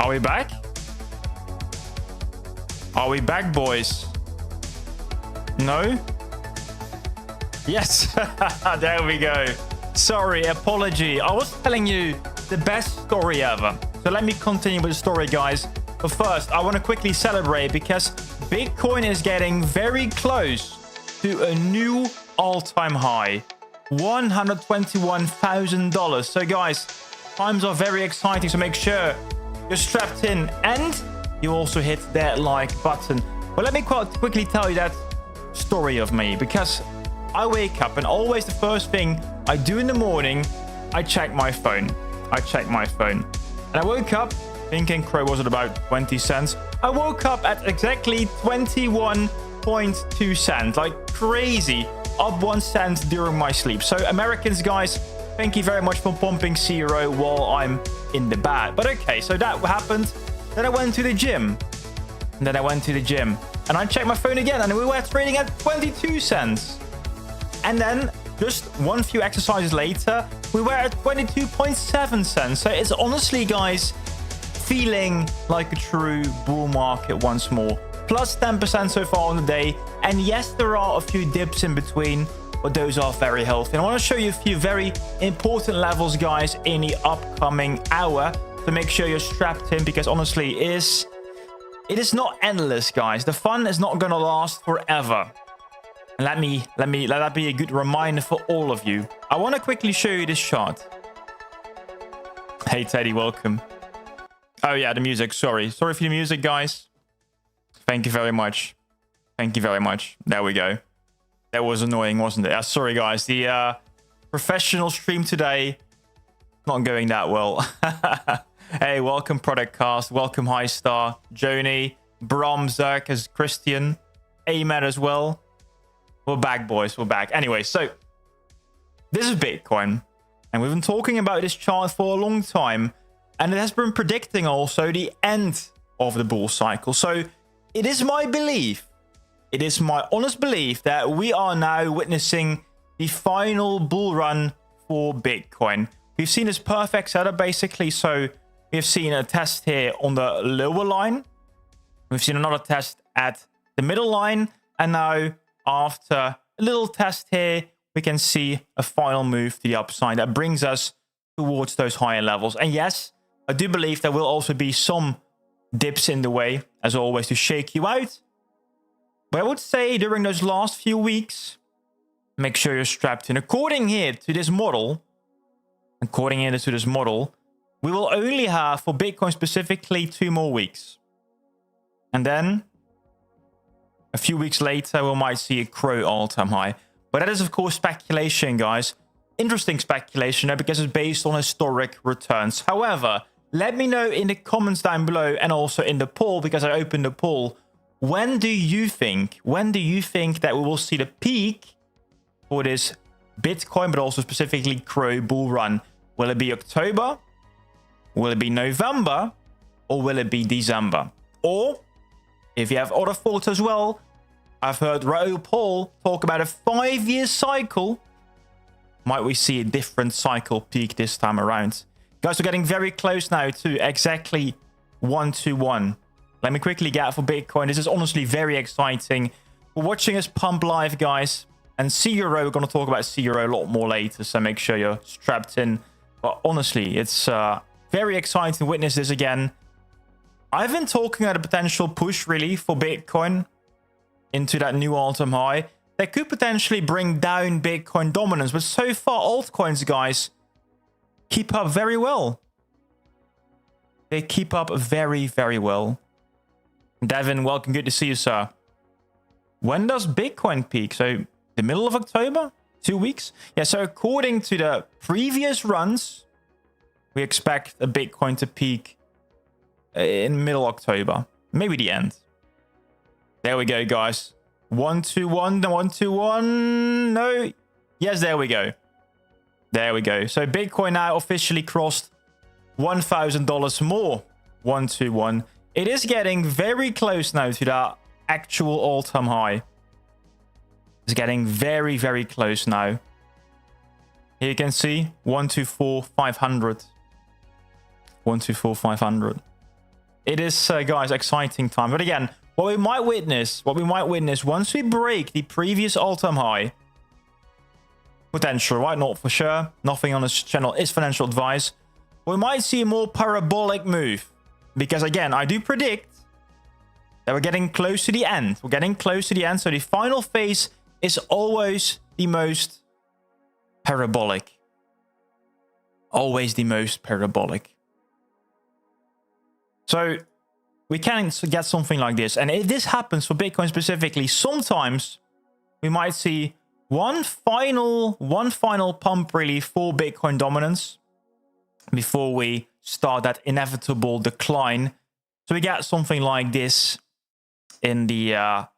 Are we back? Are we back, boys? No? Yes. There we go. Sorry, apology. I was telling you the best story ever. So let me continue with the story, guys. But first, I want to quickly celebrate because Bitcoin is getting very close to a new all-time high. $121,000. So guys, times are very exciting. So make sure you're strapped in and you also hit that like button. But let me quickly tell you that story of me, because I wake up and always the first thing I do in the morning, I check my phone. And I woke up thinking Crow was at about 20 cents. I woke up at exactly 21.2 cents. Like crazy. Up 1 cent during my sleep. So Americans, guys, thank you very much for pumping CRO while I'm in the bed. But okay, so that happened. Then I went to the gym. And I checked my phone again and we were trading at 22 cents. And then just one few exercises later, we were at 22.7 cents. So it's honestly, guys, feeling like a true bull market once more. Plus 10% so far on the day. And yes, there are a few dips in between, but those are very healthy. And I want to show you a few very important levels, guys, in the upcoming hour. So make sure you're strapped in because honestly, it is not endless, guys. The fun is not going to last forever. And let that be a good reminder for all of you. I want to quickly show you this chart. Hey, Teddy, welcome. Oh, yeah, the music. Sorry for the music, guys. Thank you very much. There we go. That was annoying, wasn't it? Sorry, guys. The professional stream today not going that well. Hey, welcome, Product Cast. Welcome, High Star. Joni, Brom, Zerk, as Christian. Ahmed as well. We're back, boys. We're back. Anyway, so this is Bitcoin. And we've been talking about this chart for a long time. And it has been predicting also the end of the bull cycle. So it is my belief, it is my honest belief that we are now witnessing the final bull run for Bitcoin. We've seen this perfect setup basically. So we've seen a test here on the lower line. We've seen another test at the middle line. And now after a little test here, we can see a final move to the upside that brings us towards those higher levels. And yes, I do believe there will also be some dips in the way, as always, to shake you out. But I would say during those last few weeks, make sure you're strapped in. According to this model, we will only have, for Bitcoin specifically, 2 more weeks. And then, a few weeks later, we might see a Crow all-time high. But that is, of course, speculation, guys. Interesting speculation, because it's based on historic returns. However, let me know in the comments down below and also in the poll, because I opened the poll. When do you think that we will see the peak for this Bitcoin, but also specifically Crow bull run? Will it be October? Will it be November? Or will it be December? Or, if you have other thoughts as well, I've heard Raoul Paul talk about a 5-year cycle. Might we see a different cycle peak this time around? Guys, we're getting very close now to exactly 121. Let me quickly get for Bitcoin. This is honestly very exciting. We're watching us pump live, guys. And CRO, we're going to talk about CRO a lot more later, so make sure you're strapped in. But honestly, it's very exciting to witness this again. I've been talking about a potential push, really, for Bitcoin into that new all-time high. That could potentially bring down Bitcoin dominance. But so far, altcoins, guys, keep up very well. They keep up very, very well. Devin, welcome. Good to see you, sir. When does Bitcoin peak? So the middle of October? 2 weeks? Yeah, so according to the previous runs, we expect a Bitcoin to peak in middle October. Maybe the end. There we go, guys. 121, 121. No. Yes, there we go. There we go. So Bitcoin now officially crossed $1,000 more. 121. It is getting very close now to that actual all-time high. It's getting very, very close now. Here you can see 124,500. 124,500. It is, guys, exciting time. But again, what we might witness once we break the previous all-time high, potential, right? Not for sure. Nothing on this channel is financial advice. We might see a more parabolic move. Because again, I do predict that we're getting close to the end. We're getting close to the end. So the final phase is always the most parabolic. Always the most parabolic. So we can get something like this. And if this happens for Bitcoin specifically, sometimes we might see one final pump really for Bitcoin dominance before we start that inevitable decline. So we get something like this in the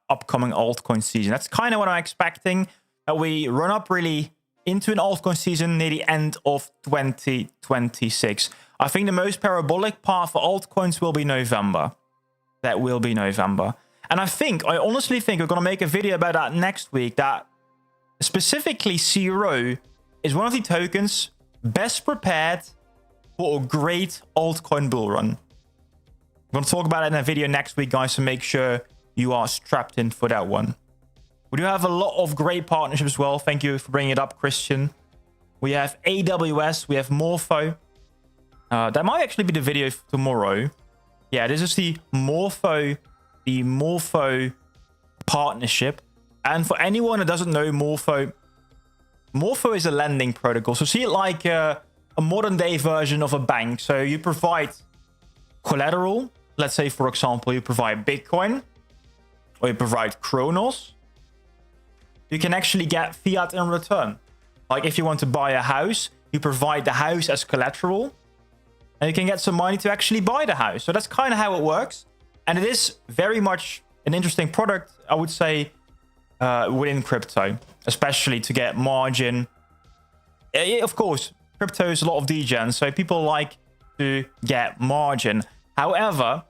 upcoming altcoin season. That's kind of what I'm expecting, that we run up really into an altcoin season near the end of 2026. I think the most parabolic part for altcoins will be November. That will be November. And I honestly think we're going to make a video about that next week, that specifically CRO is one of the tokens best prepared for a great altcoin bull run. I'm going to talk about it in a video next week, guys, so make sure you are strapped in for that one. We do have a lot of great partnerships as well. Thank you for bringing it up, Christian. We have AWS, we have Morpho. That might actually be the video tomorrow. Yeah, this is the Morpho partnership. And for anyone that doesn't know Morpho is a lending protocol. So see it like a modern day version of a bank. So you provide collateral. Let's say, for example, you provide Bitcoin or you provide Cronos. You can actually get fiat in return. Like if you want to buy a house, you provide the house as collateral and you can get some money to actually buy the house. So that's kind of how it works. And it is very much an interesting product, I would say, within crypto, especially to get margin. Of course, crypto is a lot of degen, so people like to get margin. However,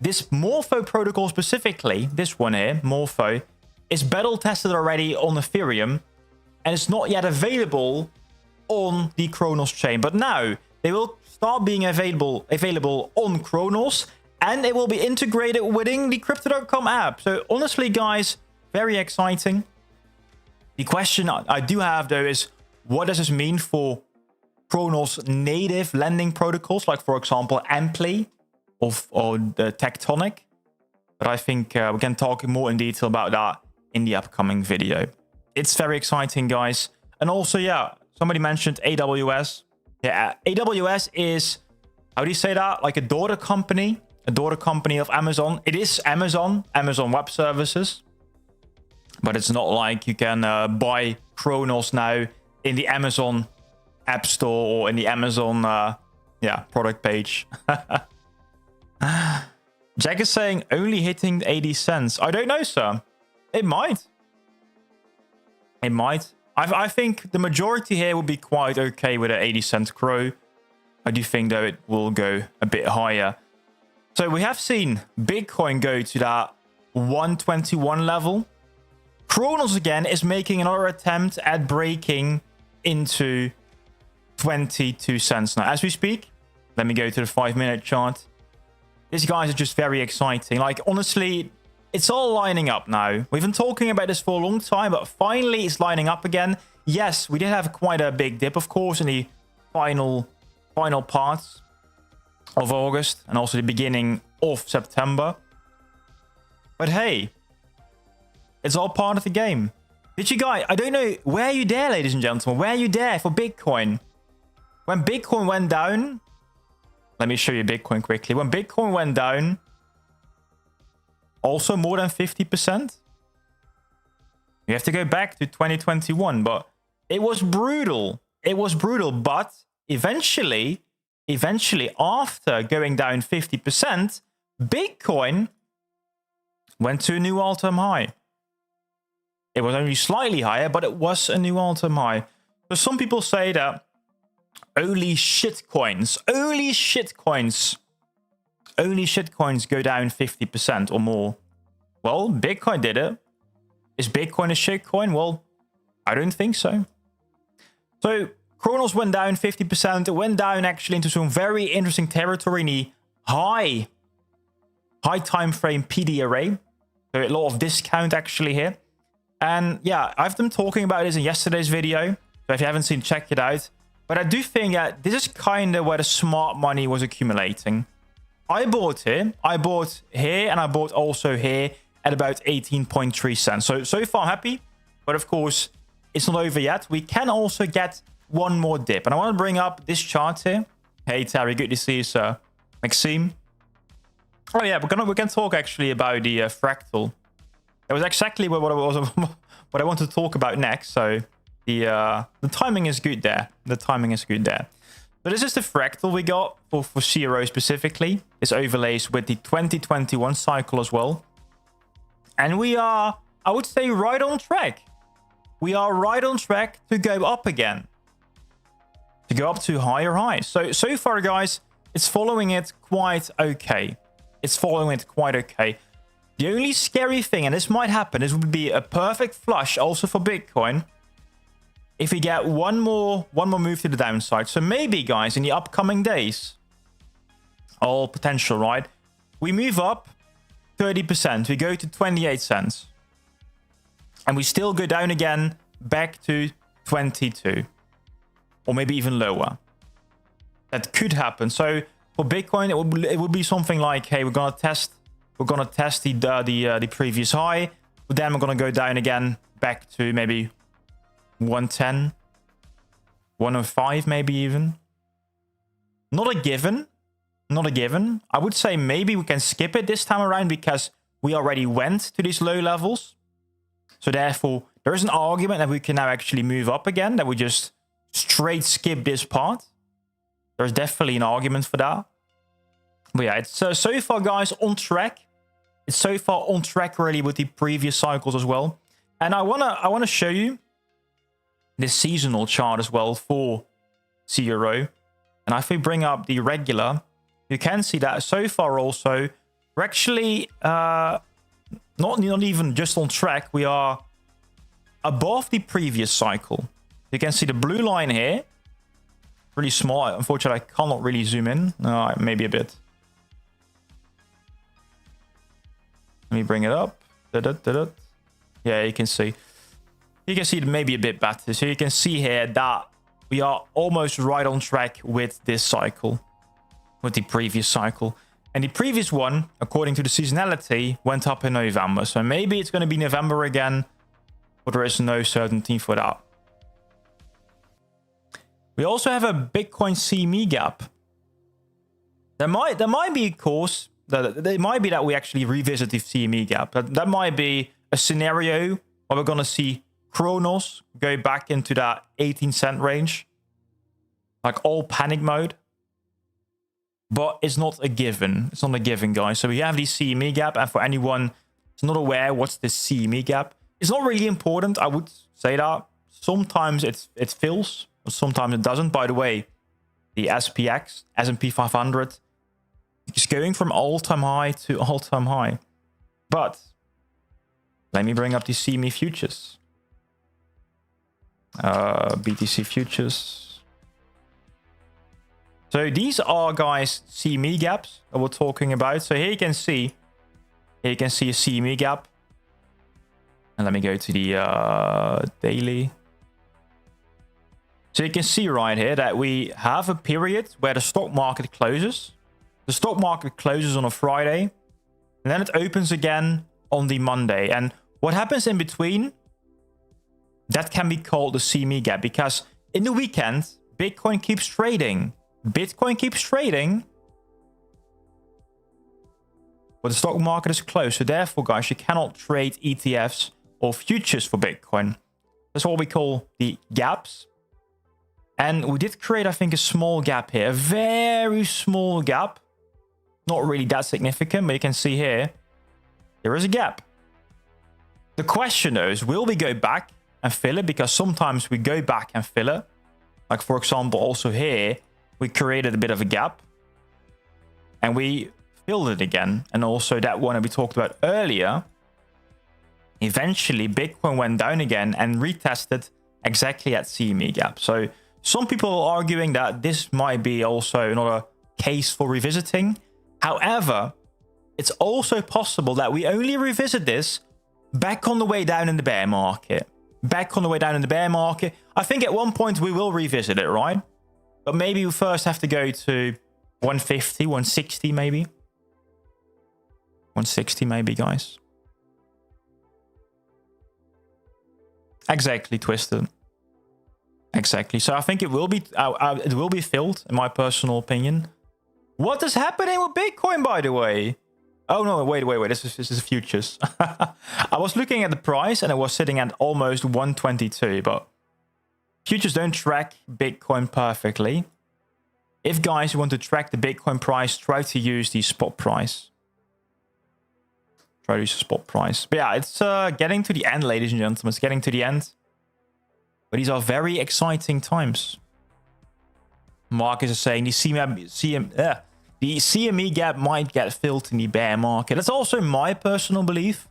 this Morpho protocol specifically, this one here, Morpho, is battle tested already on Ethereum and it's not yet available on the Cronos chain. But now they will start being available on Cronos and it will be integrated within the Crypto.com app. So honestly, guys, very exciting. The question I do have though is, what does this mean for Cronos native lending protocols, like for example Ampli or the Tectonic? But I think we can talk more in detail about that in the upcoming video. It's very exciting, guys. And also, yeah, somebody mentioned AWS. Yeah, AWS is, how do you say that? Like a daughter company of Amazon. It is Amazon Web Services. But it's not like you can buy Cronos now in the Amazon App Store or in the Amazon product page. Jack is saying only hitting 80 cents. I don't know, sir. It might. It might. I think the majority here would be quite okay with an 80-cent crow. I do think, though, it will go a bit higher. So we have seen Bitcoin go to that 121 level. Cronos, again, is making another attempt at breaking into 22 cents now. As we speak, let me go to the 5-minute chart. These guys are just very exciting. Like, honestly, it's all lining up now. We've been talking about this for a long time, but finally it's lining up again. Yes, we did have quite a big dip, of course, in the final parts of August and also the beginning of September. But hey, it's all part of the game. Did you guys, I don't know, were you there, ladies and gentlemen? Were you there for Bitcoin? When Bitcoin went down, let me show you Bitcoin quickly. When Bitcoin went down, also more than 50%. You have to go back to 2021, but it was brutal. It was brutal, but eventually, after going down 50%, Bitcoin went to a new all-time high. It was only slightly higher, but it was a new all-time high. So some people say that only shitcoins go down 50% or more. Well, Bitcoin did it. Is Bitcoin a shitcoin? Well, I don't think so. So Cronos went down 50%. It went down actually into some very interesting territory in the high high time frame PD array. So a lot of discount actually here. And yeah, I've been talking about this in yesterday's video. So if you haven't seen, check it out. But I do think that this is kind of where the smart money was accumulating. I bought here, and I bought also here at about 18.3 cents. So far I'm happy. But of course, it's not over yet. We can also get one more dip. And I want to bring up this chart here. Hey, Terry, good to see you, sir. Maxime. Oh yeah, we're gonna talk actually about the fractal. That was exactly what I want to talk about next. So the timing is good there. The timing is good there. So this is the fractal we got for CRO specifically. This overlays with the 2021 cycle as well. And we are, I would say, right on track. We are right on track to go up again. To go up to higher highs. So far, guys, it's following it quite okay. It's following it quite okay. The only scary thing, and this might happen, this would be a perfect flush also for Bitcoin. If we get one more move to the downside. So maybe, guys, in the upcoming days, all potential, right? We move up 30%. We go to 28 cents. And we still go down again back to 22. Or maybe even lower. That could happen. So for Bitcoin, it would be something like, hey, we're gonna test the previous high, but then we're gonna go down again back to maybe 110, 105, maybe even. Not a given. Not a given. I would say maybe we can skip it this time around because we already went to these low levels. So therefore, there is an argument that we can now actually move up again, that we just straight skip this part. There's definitely an argument for that. But yeah, it's so far, guys, on track. It's so far on track really with the previous cycles as well. And I wanna show you this seasonal chart as well for CRO. And if we bring up the regular, you can see that so far also we're actually not even just on track. We are above the previous cycle. You can see the blue line here. Really small. Unfortunately, I cannot really zoom in. Maybe a bit. Let me bring it up. Yeah, you can see. You can see it maybe a bit better. So you can see here that we are almost right on track with this cycle. With the previous cycle. And the previous one, according to the seasonality, went up in November. So maybe it's going to be November again. But there is no certainty for that. We also have a Bitcoin CME gap. There might be a course that it might be that we actually revisit the CME gap. That might be a scenario where we're gonna see Cronos go back into that 18-cent range, like all panic mode. But it's not a given. It's not a given, guys. So we have the CME gap, and for anyone who's not aware what's the CME gap, it's not really important. I would say that sometimes it fills. Sometimes it doesn't. By the way, the SPX, S&P 500, is going from all-time high to all-time high. But let me bring up the CME futures. BTC futures. So these are, guys, CME gaps that we're talking about. So here you can see a CME gap. And let me go to the daily. So you can see right here that we have a period where the stock market closes. The stock market closes on a Friday. And then it opens again on the Monday. And what happens in between, that can be called the CME gap. Because in the weekend, Bitcoin keeps trading. Bitcoin keeps trading. But the stock market is closed. So therefore, guys, you cannot trade ETFs or futures for Bitcoin. That's what we call the gaps. And we did create, I think, a small gap here. A very small gap. Not really that significant, but you can see here, there is a gap. The question though is, will we go back and fill it? Because sometimes we go back and fill it. Like, for example, also here, we created a bit of a gap. And we filled it again. And also that one that we talked about earlier. Eventually, Bitcoin went down again and retested exactly at CME gap. So some people are arguing that this might be also another case for revisiting. However, it's also possible that we only revisit this back on the way down in the bear market. Back on the way down in the bear market. I think at one point we will revisit it, right? But maybe we first have to go to 150, 160 maybe. 160 maybe, guys. Exactly, Twisted. Exactly. So I think it will be filled, in my personal opinion. What is happening with Bitcoin, by the way? Oh no, wait. This is futures. I was looking at the price and it was sitting at almost 122, but futures don't track Bitcoin perfectly. If guys want to track the Bitcoin price, try to use the spot price. Try to use the spot price. But yeah, it's getting to the end, ladies and gentlemen. It's getting to the end. But these are very exciting times. Marcus is saying the CME gap might get filled in the bear market. That's also my personal belief.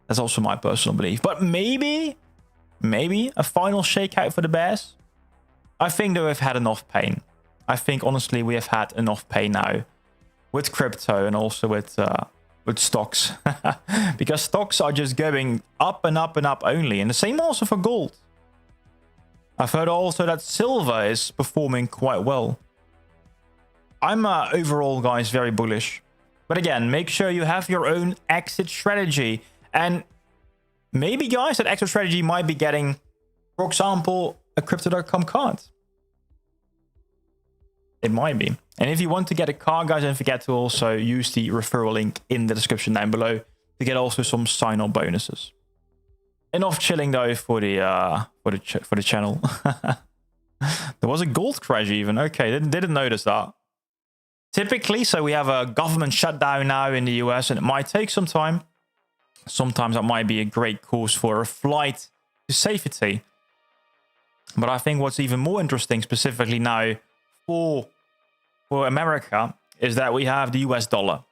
But maybe a final shakeout for the bears. I think that we've had enough pain. I think, honestly, we have had enough pain now. With crypto and also with stocks. Because stocks are just going up and up and up only. And the same also for gold. I've heard also that silver is performing quite well. I'm overall, guys, very bullish. But again, make sure you have your own exit strategy. And maybe, guys, that exit strategy might be getting, for example, a Crypto.com card. It might be. And if you want to get a card, guys, don't forget to also use the referral link in the description down below to get also some sign-on bonuses. Enough chilling though for the channel. There was a gold crash even. Okay, didn't notice that. Typically, so we have a government shutdown now in the US, and it might take some time. Sometimes that might be a great cause for a flight to safety. But I think what's even more interesting, specifically now for America, is that we have the US dollar.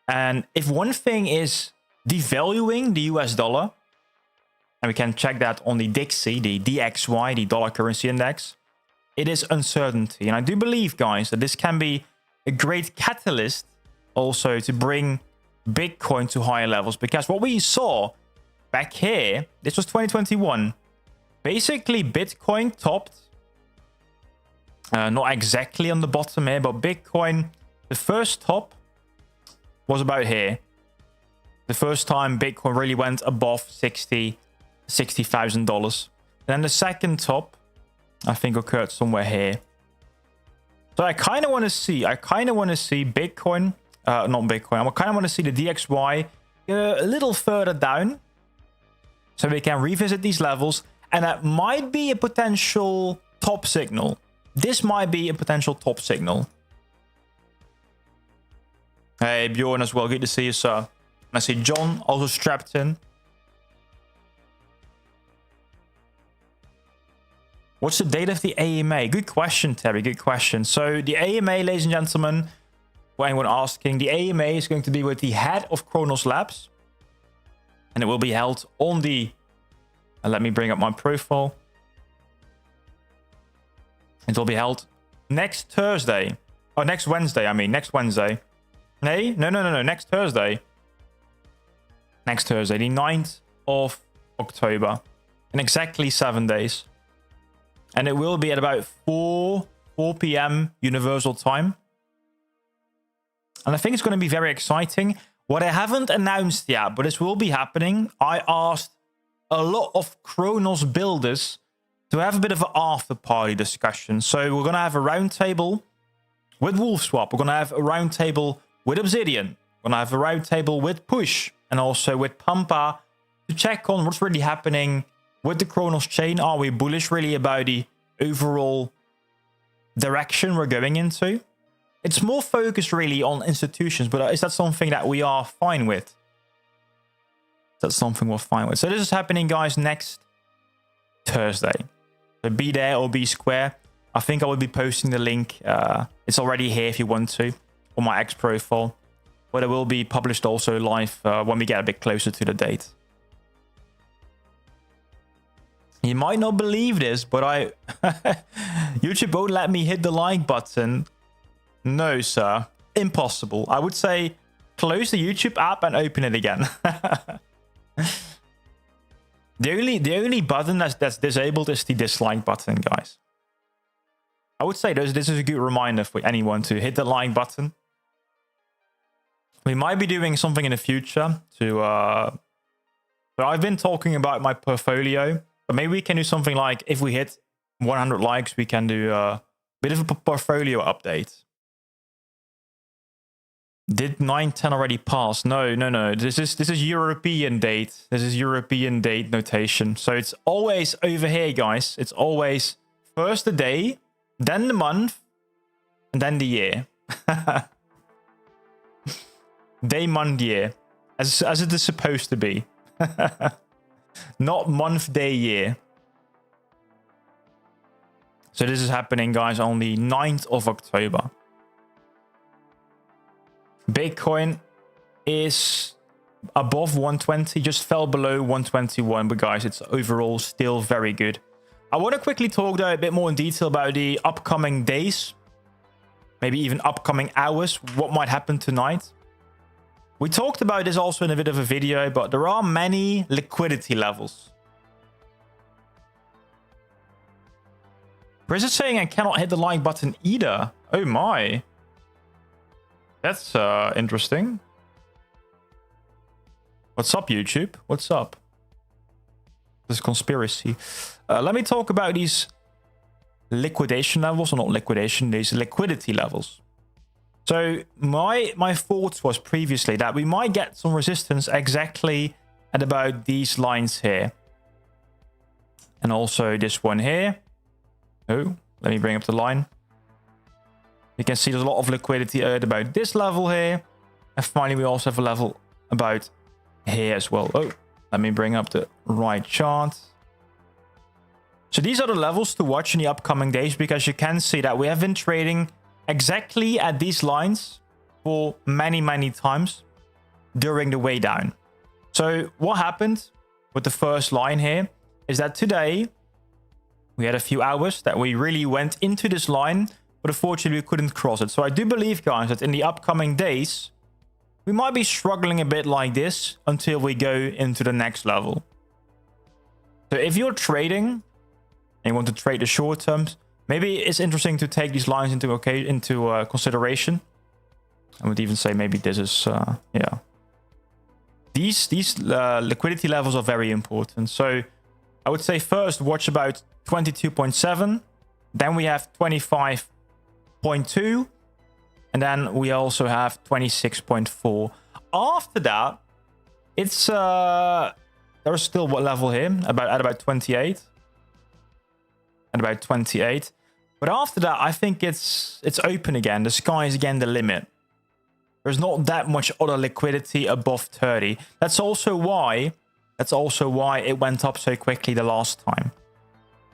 And if one thing is devaluing the US dollar, and we can check that on the DXY, the DXY, the dollar currency index, it is uncertainty. And I do believe, guys, that this can be a great catalyst also to bring Bitcoin to higher levels. Because what we saw back here, this was 2021, basically Bitcoin topped. Not exactly on the bottom here, but Bitcoin, the first top was about here. The first time Bitcoin really went above $60,000. Then the second top, I think, occurred somewhere here. So I kind of want to see Bitcoin, not Bitcoin. I kind of want to see the DXY a little further down, so we can revisit these levels, and that might be a potential top signal. This might be a potential top signal. Hey, Bjorn as well. Good to see you, sir. And I see John also strapped in. What's the date of the AMA? Good question, Terry. Good question. So the AMA, ladies and gentlemen, for anyone asking, the AMA is going to be with the head of Cronos Labs. And it will be held on the... let me bring up my profile. It will be held next Thursday. Oh, next Wednesday, I mean. Next Wednesday. No. Next Thursday. Next Thursday, the 9th of October. In exactly 7 days. And it will be at about 4 p.m. Universal Time. And I think it's going to be very exciting. What I haven't announced yet, but this will be happening. I asked a lot of Cronos builders to have a bit of an after-party discussion. So we're going to have a roundtable with WolfSwap. We're going to have a roundtable with Obsidian. We're going to have a roundtable with Push and also with Pampa to check on what's really happening with the Cronos chain. Are we bullish really about the overall direction we're going into? It's more focused really on institutions, but is that something that we are fine with? That's something we're fine with. So this is happening, guys, next Thursday. So be there or be square. I think I will be posting the link. It's already here if you want to on my X profile. But it will be published also live when we get a bit closer to the date. You might not believe this, but YouTube won't let me hit the like button. No, sir. impossible. I would say close the YouTube app and open it again. The only button that's disabled is the dislike button, guys. I would say this is a good reminder for anyone to hit the like button. We might be doing something in the future to... So I've been talking about my portfolio, but maybe we can do something like, if we hit 100 likes, we can do a bit of a portfolio update. Did 910 already pass? No. This is European date. This is European date notation. So it's always over here, guys. It's always first the day, then the month, and then the year. Day, month, year. As it is supposed to be. Not month, day, year. So this is happening, guys, on the 9th of October. Bitcoin is above 120, just fell below 121, but guys, it's overall still very good. I want to quickly talk though a bit more in detail about the upcoming days, maybe even upcoming hours, what might happen tonight. We talked about this also in a bit of a video, but there are many liquidity levels. Chris is saying I cannot hit the like button either. Oh my. That's interesting. What's up, YouTube? What's up? This conspiracy. Let me talk about these liquidation levels, or not liquidation, these liquidity levels. So my thoughts was previously that we might get some resistance exactly at about these lines here. And also this one here. Oh, let me bring up the line. You can see there's a lot of liquidity at about this level here. And finally, we also have a level about here as well. Oh, let me bring up the right chart. So these are the levels to watch in the upcoming days, because you can see that we have been trading exactly at these lines for many times during the way down. So what happened with the first line here is that today we had a few hours that we really went into this line, but unfortunately we couldn't cross it. So I do believe, guys, that in the upcoming days we might be struggling a bit like this until we go into the next level. So if you're trading and you want to trade the short terms, maybe it's interesting to take these lines into consideration. I would even say maybe this is, yeah. These liquidity levels are very important. So I would say first watch about 22.7. Then we have 25.2. And then we also have 26.4. After that, it's there's still what level here? At about 28. At about 28. But after that, I think it's open again. The sky is again the limit. There's not that much other liquidity above 30. That's also why it went up so quickly the last time.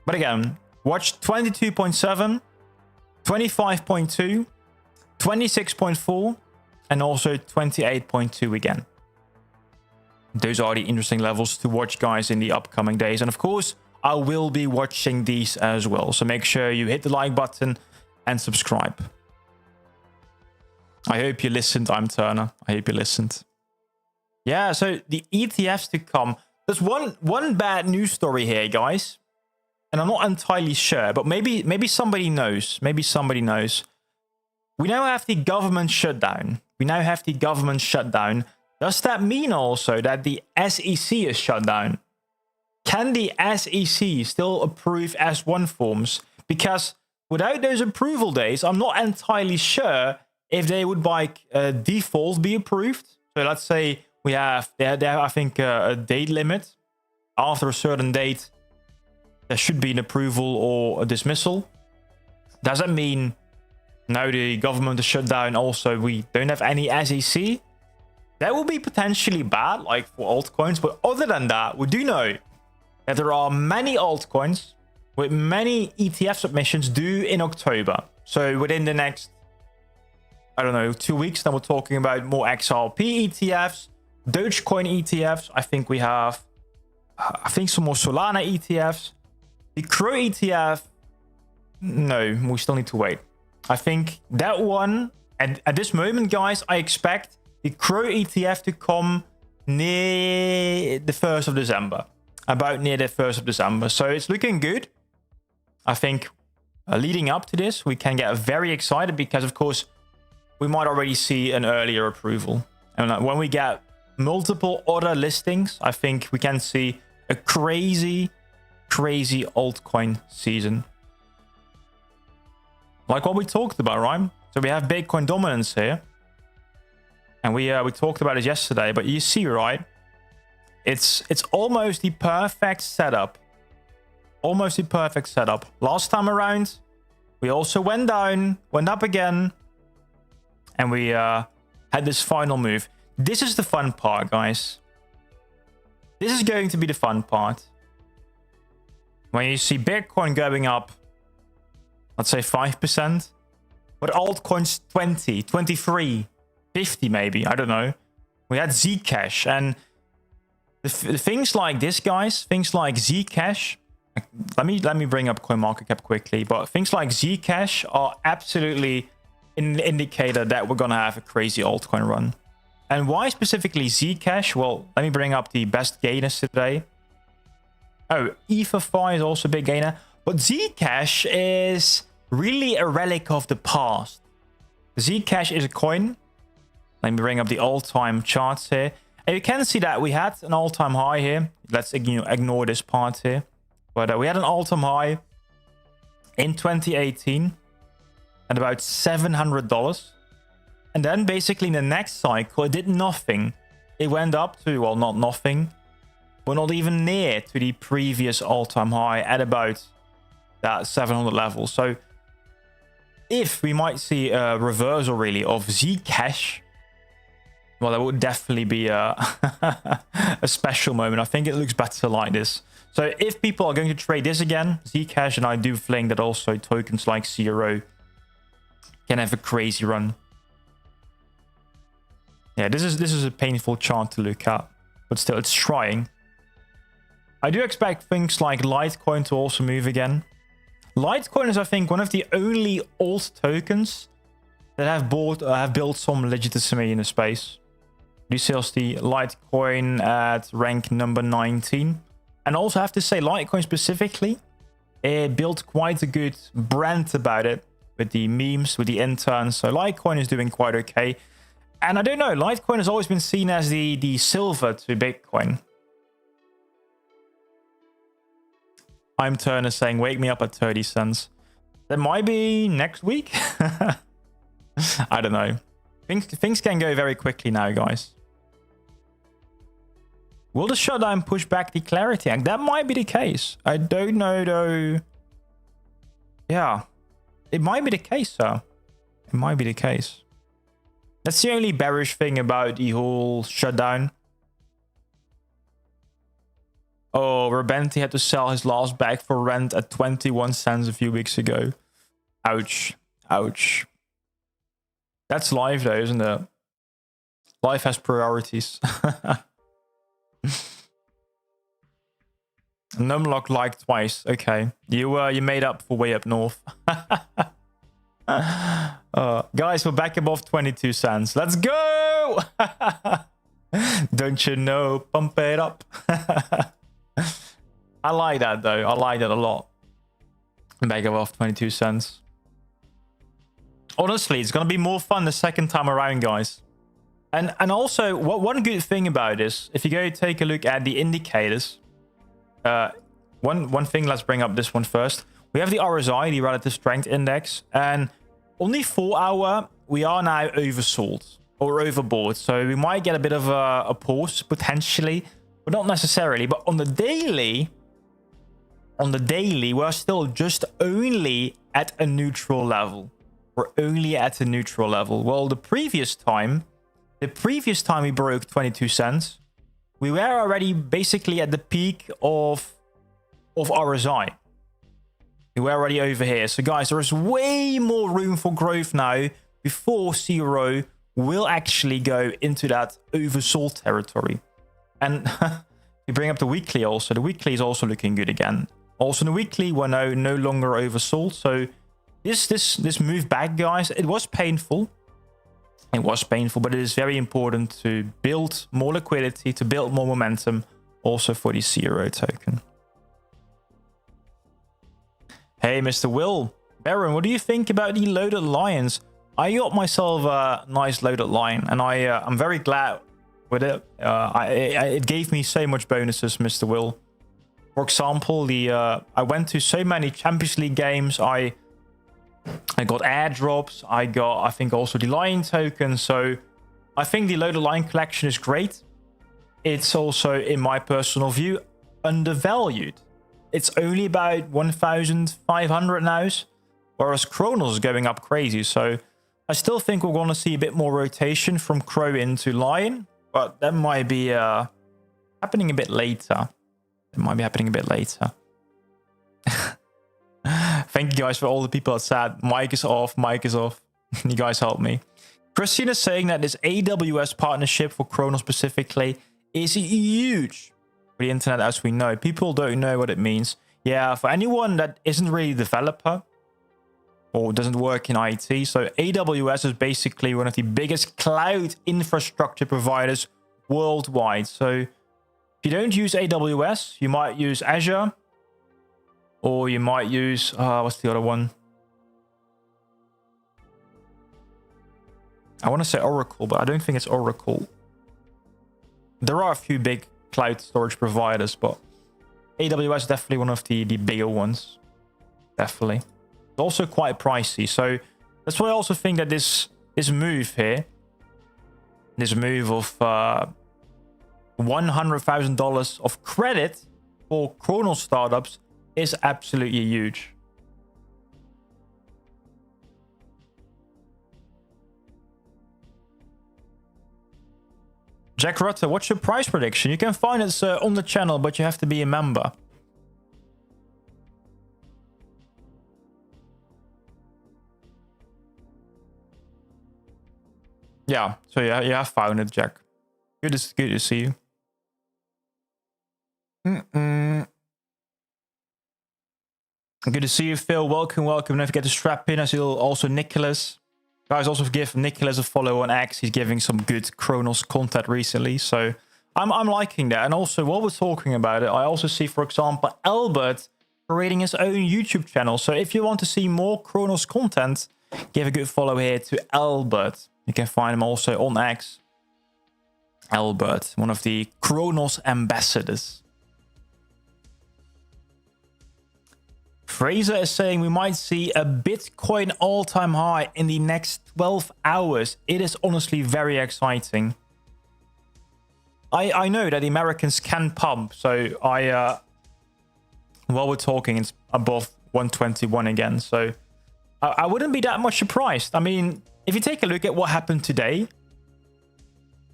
But again, watch 22.7, 25.2, 26.4, and also 28.2 again. Those are the interesting levels to watch, guys, in the upcoming days. And of course, I will be watching these as well. So make sure you hit the like button and subscribe. I hope you listened. I'm Turner. I hope you listened. Yeah, so the ETFs to come. There's one bad news story here, guys. And I'm not entirely sure, but maybe somebody knows. Maybe somebody knows. We now have the government shutdown. Does that mean also that the SEC is shut down? Can the SEC still approve S1 forms? Because without those approval days, I'm not entirely sure if they would by default be approved. So let's say they have I think a date limit. After a certain date, there should be an approval or a dismissal. Does that mean now the government is shut down, also we don't have any SEC? That will be potentially bad, like for altcoins. But other than that, we do know that there are many altcoins with many ETF submissions due in October. So within the next, I don't know, 2 weeks, then we're talking about more XRP ETFs, Dogecoin ETFs. I think we have, some more Solana ETFs. The CRO ETF, no, we still need to wait. I think that one And at this moment, guys, I expect the CRO ETF to come near the 1st of December. About near the 1st of December. So it's looking good. I think leading up to this, we can get very excited because, of course, we might already see an earlier approval. And when we get multiple other listings, I think we can see a crazy altcoin season. Like what we talked about, right? So we have Bitcoin dominance here. And we talked about it yesterday, but you see, right? It's almost the perfect setup. Almost the perfect setup. Last time around, we also went down, went up again, and we had this final move. This is the fun part, guys. This is going to be the fun part. When you see Bitcoin going up, let's say 5%, but altcoins 20, 23, 50 maybe, I don't know. We had Zcash, and the things like this, guys, things like Zcash, let me bring up CoinMarketCap quickly, but things like Zcash are absolutely an indicator that we're gonna have a crazy altcoin run. And why specifically Zcash? Well, let me bring up the best gainers today. Oh, ETHFi is also a big gainer, but Zcash is really a relic of the past. Zcash is a coin. Let me bring up the all-time charts here. And you can see that we had an all-time high here. Let's ignore this part here. But we had an all-time high in 2018 at about $700. And then basically in the next cycle, it did nothing. It went up to, well, not nothing, but not even near to the previous all-time high at about that 700 level. So if we might see a reversal really of Zcash, well, that would definitely be a, a special moment. I think it looks better like this. So if people are going to trade this again, Zcash, and I do think that also tokens like CRO can have a crazy run. Yeah, this is a painful chart to look at, but still, it's trying. I do expect things like Litecoin to also move again. Litecoin is, I think, one of the only alt tokens that have built some legitimacy in the space. You see the Litecoin at rank number 19. And also have to say, Litecoin specifically, it built quite a good brand about it with the memes, with the interns. So Litecoin is doing quite okay. And I don't know, Litecoin has always been seen as the silver to Bitcoin. I'm Turner saying, wake me up at 30 cents. That might be next week. I don't know. Things can go very quickly now, guys. Will the shutdown push back the Clarity Act? That might be the case. I don't know, though. Yeah. It might be the case, sir. It might be the case. That's the only bearish thing about the whole shutdown. Oh, Rebenti had to sell his last bag for rent at 21 cents a few weeks ago. Ouch. Ouch. That's life, though, isn't it? Life has priorities. Numlock liked twice. Okay. You made up for way up north. Guys, we're back above 22 cents. Let's go! Don't you know? Pump it up. I like that, though. I like that a lot. Back above 22 cents. Honestly, it's going to be more fun the second time around, guys. And also, one good thing about this, if you go take a look at the indicators, one thing, let's bring up this one first. We have the RSI, the Relative Strength Index, and on the 4 hour, we are now oversold or overbought. So we might get a bit of a pause potentially, but not necessarily. But on the daily, we're still just only at a neutral level. We're only at a neutral level. Well, the previous time we broke 22 cents, we were already basically at the peak of RSI. We were already over here. So guys, there is way more room for growth now before CRO will actually go into that oversold territory. And you bring up the weekly also. The weekly is also looking good again. Also in the weekly, we're now no longer oversold. So this move back, guys, it was painful. It was painful, but it is very important to build more liquidity, to build more momentum, also for the CRO token. Hey, Mr. Will. Baron, what do you think about the loaded lions? I got myself a nice loaded lion, and I'm very glad with it. It gave me so much bonuses, Mr. Will. For example, I went to so many Champions League games. I got airdrops. I got, I think, also the lion token. So I think the loaded lion collection is great. It's also, in my personal view, undervalued. It's only about 1,500 now, whereas Cronos is going up crazy. So I still think we're going to see a bit more rotation from Crow into Lion, but that might be happening a bit later. It might be happening a bit later. Thank you guys for all the people that said, mic is off, mic is off. You guys helped me. Christian is saying that this AWS partnership for Cronos specifically is huge for the internet, as we know. People don't know what it means. Yeah, for anyone that isn't really a developer or doesn't work in IT, so AWS is basically one of the biggest cloud infrastructure providers worldwide. So if you don't use AWS, you might use Azure, or you might use, what's the other one? I want to say Oracle, but I don't think it's Oracle. There are a few big cloud storage providers, but AWS is definitely one of the bigger ones. Definitely. It's also quite pricey. So that's why I also think that this move here, this move of $100,000 of credit for Cronos startups is absolutely huge. Jack Rutter, what's your price prediction? You can find it on the channel, but you have to be a member. Yeah, so yeah, you have found it, Jack. Good to see you. Good to see you, Phil. Welcome, welcome. Don't forget to strap in. I see also Nicholas. Guys, also give Nicholas a follow on X. He's giving some good Cronos content recently, so I'm liking that. And also, while we're talking about it, I also see, for example, Albert creating his own YouTube channel. So if you want to see more Cronos content, give a good follow here to Albert. You can find him also on X. Albert, one of the Cronos ambassadors. Fraser is saying we might see a Bitcoin all-time high in the next 12 hours. It is honestly very exciting. I know that the Americans can pump, so while we're talking, it's above 121 again. So I wouldn't be that much surprised. I mean, if you take a look at what happened today,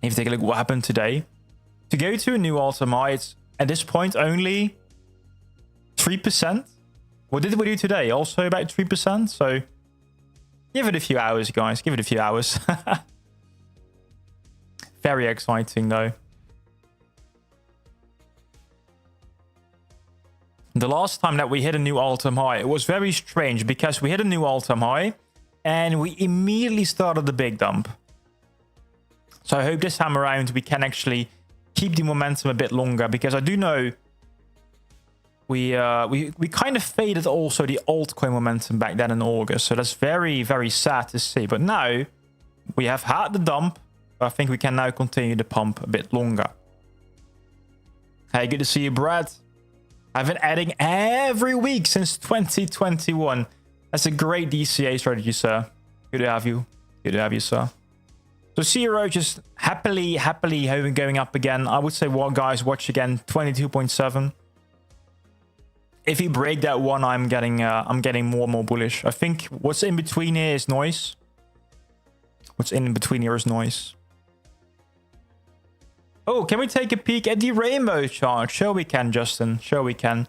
to go to a new all-time high, it's at this point only 3%. What did we do today? Also about 3%. So give it a few hours, guys. Give it a few hours. Very exciting, though. The last time that we hit a new all-time high, it was very strange because we hit a new all-time high and we immediately started the big dump. So I hope this time around we can actually keep the momentum a bit longer, because I do know we kind of faded also the altcoin momentum back then in August. So that's very, very sad to see. But now we have had the dump. I think we can now continue the pump a bit longer. Hey, good to see you, Brad. I've been adding every week since 2021. That's a great DCA strategy, sir. Good to have you. Good to have you, sir. So CRO just happily going up again. I would say, well, guys, watch again, 22.7. If you break that one, I'm getting more and more bullish. I think what's in between here is noise. What's in between here is noise. Oh, can we take a peek at the rainbow chart? Sure we can, Justin. Sure we can.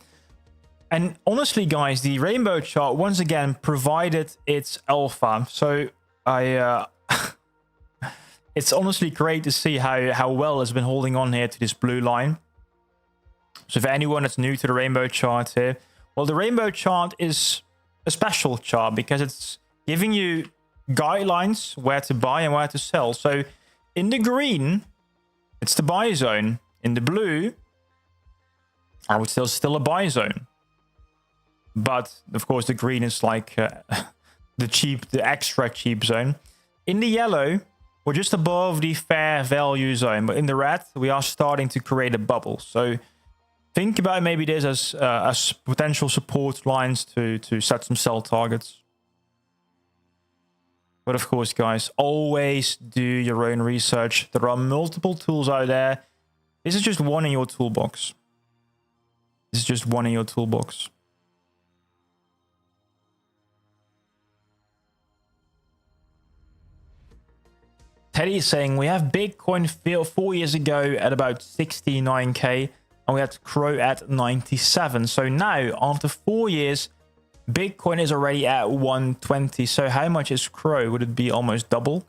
And honestly, guys, the rainbow chart once again provided its alpha. So it's honestly great to see how well it's been holding on here to this blue line. So for anyone that's new to the rainbow chart here, well, the rainbow chart is a special chart because it's giving you guidelines where to buy and where to sell. So in the green, it's the buy zone. In the blue, I would still a buy zone. But of course, the green is like the extra cheap zone. In the yellow, we're just above the fair value zone. But in the red, we are starting to create a bubble. So think about maybe this as potential support lines to set some sell targets. But of course, guys, always do your own research. There are multiple tools out there. This is just one in your toolbox. This is just one in your toolbox. Teddy is saying, we have Bitcoin 4 years ago at about 69k, and we had CRO at 97. So now, after 4 years, Bitcoin is already at 120. So how much is CRO? Would it be almost double?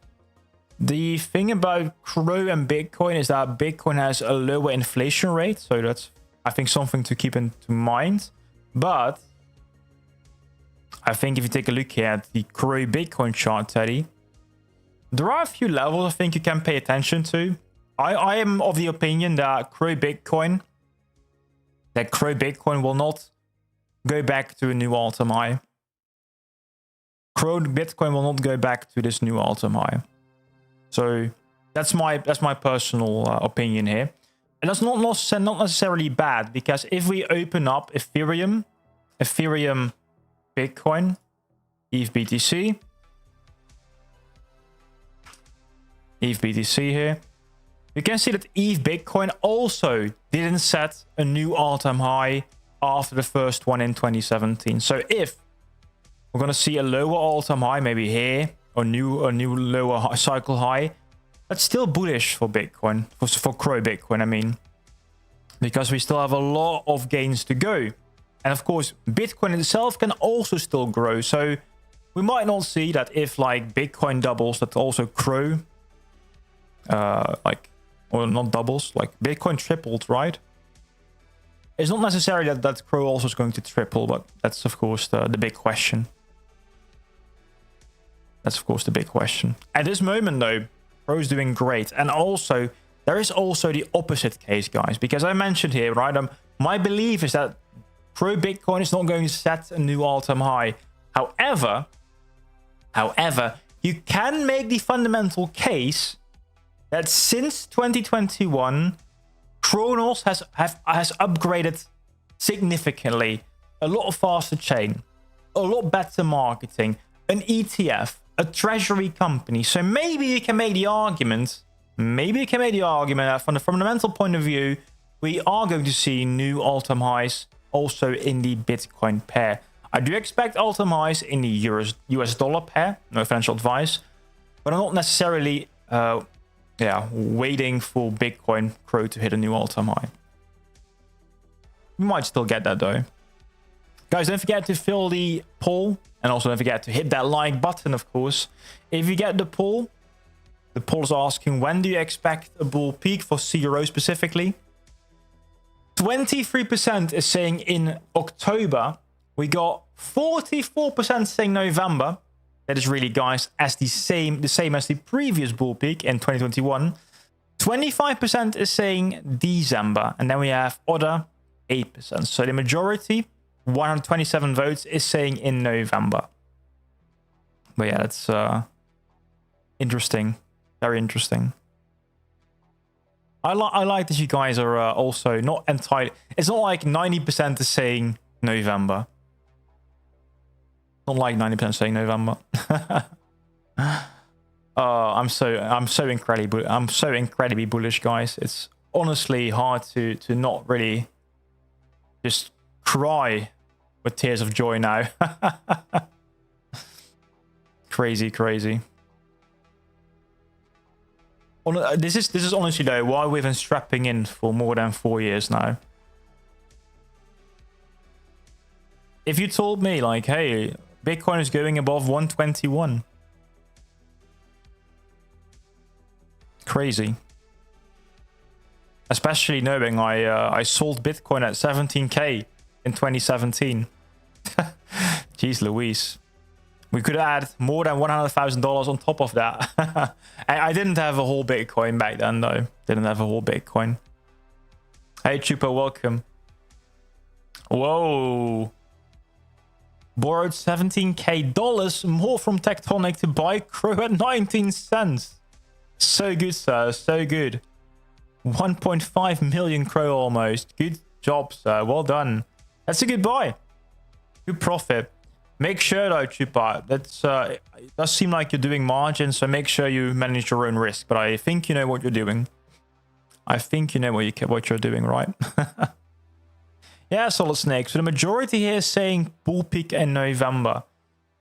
The thing about CRO and Bitcoin is that Bitcoin has a lower inflation rate. So that's, I think, something to keep into mind. But I think if you take a look here at the CRO Bitcoin chart, Teddy, there are a few levels I think you can pay attention to. I am of the opinion that CRO Bitcoin will not go back to a new all-time high. CRO Bitcoin will not go back to this new all-time high. So that's my personal opinion here. And that's not necessarily bad, because if we open up Ethereum, Bitcoin, ETH BTC here, you can see that ETH Bitcoin also didn't set a new all-time high after the first one in 2017. So if we're going to see a lower all-time high, maybe here, or new lower cycle high, that's still bullish for Bitcoin, for CRO Bitcoin, I mean, because we still have a lot of gains to go. And of course, Bitcoin itself can also still grow. So we might not see that if like Bitcoin doubles, that also CRO, or not doubles, like Bitcoin tripled, right? It's not necessarily that CRO also is going to triple, but that's of course the big question. That's of course the big question. At this moment though, CRO is doing great. And also, there is also the opposite case, guys, because I mentioned here, right? My belief is that CRO Bitcoin is not going to set a new all-time high. However, you can make the fundamental case that since 2021, Cronos has upgraded significantly. A lot faster chain, a lot better marketing, an ETF, a treasury company. So maybe you can make the argument, that from the fundamental point of view, we are going to see new all-time highs also in the Bitcoin pair. I do expect all-time highs in the US dollar pair, no financial advice, but I'm not necessarily waiting for Bitcoin CRO to hit a new all-time high. We might still get that though. Guys, don't forget to fill the poll, and also don't forget to hit that like button, of course. If you get the poll is asking, when do you expect a bull peak for CRO specifically? 23% is saying in October. We got 44% saying November. That is really, guys, as the same as the previous bull peak in 2021. 25% is saying December, and then we have other 8%. So the majority, 127 votes, is saying in November. But yeah, that's interesting, very interesting. I like that you guys are also not entirely. It's not like 90% is saying November. Not like 90% saying November. I'm so incredibly bullish, guys. It's honestly hard to not really just cry with tears of joy now. Crazy. This is honestly though why we've been strapping in for more than 4 years now. If you told me like, hey, Bitcoin is going above 121, crazy. Especially knowing I sold Bitcoin at 17k in 2017. Jeez Louise. We could add more than $100,000 on top of that. I didn't have a whole Bitcoin back then, though. Didn't have a whole Bitcoin. Hey, Chupa, welcome. Whoa. Borrowed $17K more from Tectonic to buy Crow at 19 cents. So good, sir. So good. 1.5 million Crow almost. Good job, sir. Well done. That's a good buy. Good profit. Make sure though, Chupa, that's it does seem like you're doing margin, so make sure you manage your own risk. But I think you know what you're doing. I think you know what you're doing, right? Yeah, Solid Snake. So the majority here is saying bull peak in November.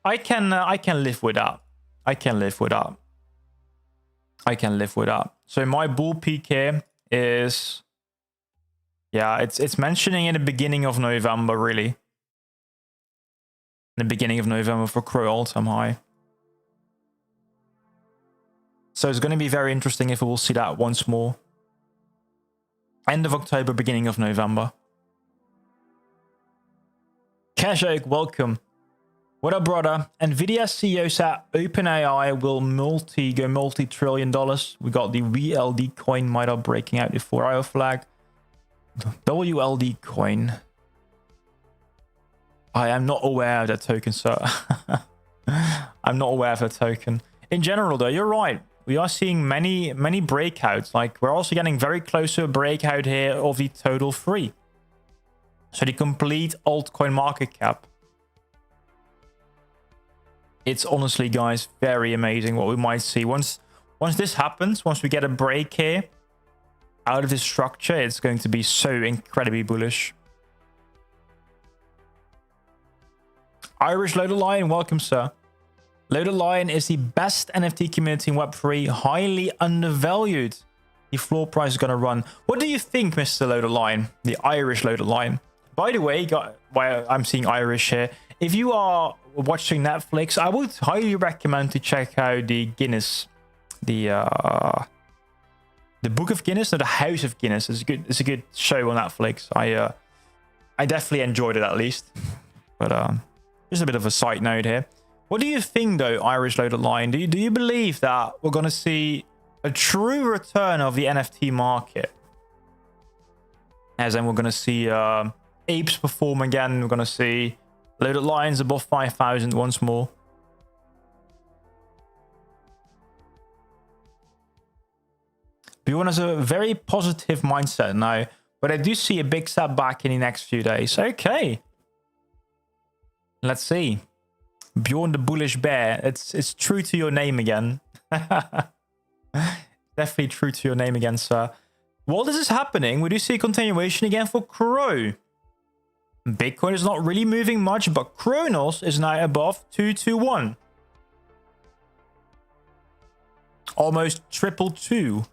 I can live with that. I can live with that. I can live with that. So my bull peak here is, yeah, it's mentioning in the beginning of November, really. In the beginning of November for Crow all-time high. So it's going to be very interesting if we will see that once more. End of October, beginning of November. Cash Oak, welcome. What up, brother? Nvidia CEO said OpenAI will go multi-trillion dollars. We got the WLD coin might up breaking out the 4-hour flag. WLD coin. I am not aware of that token, sir. I'm not aware of that token. In general, though, you're right. We are seeing many breakouts. Like, we're also getting very close to a breakout here of the total free. So the complete altcoin market cap. It's honestly, guys, very amazing what we might see. Once this happens, once we get a break here out of this structure, it's going to be so incredibly bullish. Irish Loaded Lion, welcome, sir. Loaded Lion is the best NFT community in Web3, highly undervalued. The floor price is going to run. What do you think, Mr. Loaded Lion? The Irish Loaded Lion. By the way, I'm seeing Irish here. If you are watching Netflix, I would highly recommend to check out the Guinness, the Book of Guinness, or the House of Guinness. It's a good show on Netflix. I definitely enjoyed it, at least. But just a bit of a side note here. What do you think, though, Irish Loaded Lion? Do you believe that we're going to see a true return of the NFT market? As in, we're going to see apes perform again. We're going to see Loaded Lions above 5,000 once more. Bjorn has a very positive mindset now, but I do see a big setback in the next few days. Okay. Let's see. Bjorn the Bullish Bear. It's true to your name again. Definitely true to your name again, sir. While this is happening, we do see a continuation again for Crow. Bitcoin is not really moving much, but Cronos is now above 221. Almost triple two.